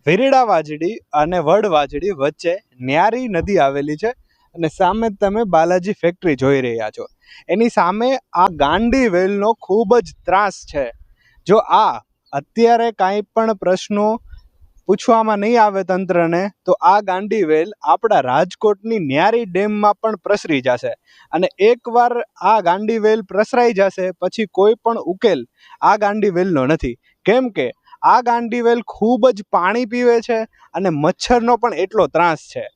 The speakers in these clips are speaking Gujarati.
વીરડા વાજડી અને વડ વાજડી વચ્ચે ન્યારી નદી આવેલી છે અને સામે તમે બાલાજી ફેક્ટરી જોઈ રહ્યા છો. એની સામે આ ગાંડી વેલનો ખૂબ જ ત્રાસ છે. જો આ અત્યારે કાંઈ પણ પ્રશ્નો પૂછવામાં નહીં આવે તંત્રને તો આ ગાંડી વેલ આપણા રાજકોટની ન્યારી ડેમમાં પણ પ્રસરી જશે. અને એકવાર આ ગાંડી વેલ પ્રસરાઈ જશે પછી કોઈ પણ ઉકેલ આ ગાંડી વેલનો નથી. કેમ કે આ ગાંડી વેલ ખૂબ જ પાણી પીવે છે અને મચ્છરનો પણ એટલો ત્રાસ છે.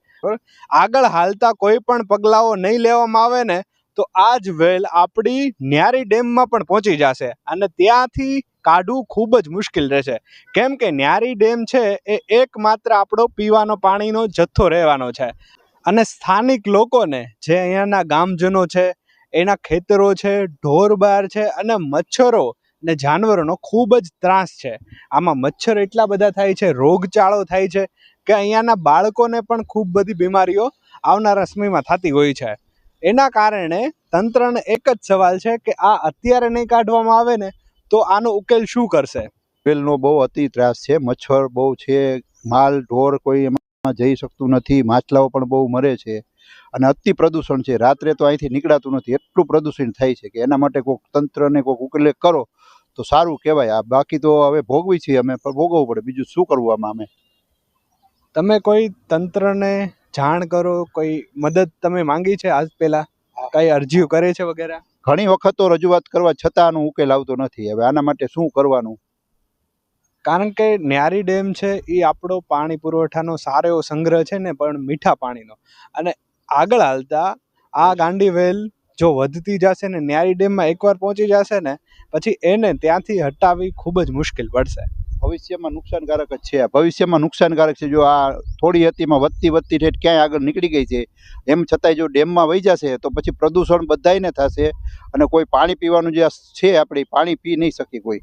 આગળ હાલતા કોઈ પણ પગલાઓ નહીં લેવામાં આવે ને તો આ જ વેલ આપણી ન્યારી ડેમમાં પણ પહોંચી જશે અને ત્યાંથી કાઢવું ખૂબ જ મુશ્કેલ રહેશે. કેમ કે ન્યારી ડેમ છે એ એકમાત્ર આપણો પીવાનો પાણીનો જથ્થો રહેવાનો છે. અને સ્થાનિક લોકોને જે અહીંયાના ગામજનો છે, એના ખેતરો છે, ઢોરબાર છે અને મચ્છરો ને જાનવરોનો ખૂબ જ ત્રાસ છે. આમાં મચ્છર એટલા બધા થાય છે, રોગચાળો થાય છે કે અહીંયાના બાળકોને પણ ખૂબ બધી બીમારીઓ આવનારા સમયમાં થતી હોય છે. એના કારણે તંત્રને એક જ સવાલ છે કે આ અત્યારે નહીં કાઢવામાં આવે ને તો આનો ઉકેલ શું કરશે? વેલનો બહુ અતિ ત્રાસ છે. મચ્છર બહુ છે, માલ ઢોર કોઈ એમાં જઈ શકતું નથી, માછલાઓ પણ બહુ મરે છે અને અતિ પ્રદૂષણ છે. રાત્રે તો અહીંથી નીકળાતું નથી, એટલું પ્રદૂષણ થાય છે કે એના માટે કોઈક તંત્રને કોઈક ઉકેલ કરો તો સારું કહેવાય. આ બાકી તો હવે ભોગવી છીએ અમે, પણ ભોગવવું પડે, બીજું શું કરવું આમાં અમે. તમે કોઈ તંત્રને જાણ કરો, કોઈ મદદ તમે માંગી છે આજ પહેલા, કઈ અરજીઓ કરે છે વગેરે? ઘણી વખત તો રજૂઆત કરવા છતાં આનો ઉકેલ આવતો નથી. હવે આના માટે શું કરવાનું? કારણ કે ન્યારી ડેમ છે એ આપણો પાણી પુરવઠાનો સારો એવો સંગ્રહ છે ને, પણ મીઠા પાણીનો. અને આગળ હાલતા આ ગાંડી વેલ જો વધતી જશે ને ન્યારી ડેમમાં એકવાર પહોંચી જશે ને પછી એને ત્યાંથી હટાવવી ખૂબ જ મુશ્કેલ પડશે. ભવિષ્યમાં નુકસાનકારક જ છે. ભવિષ્યમાં નુકસાનકારક છે. જો આ થોડી હતીમાં વધતી ઠેઠ ક્યાંય આગળ નીકળી ગઈ છે, એમ છતાંય જો ડેમમાં વહી જશે તો પછી પ્રદૂષણ બધાયને થશે અને કોઈ પાણી પીવાનું જે છે આપણે પાણી પી નહીં શકે કોઈ.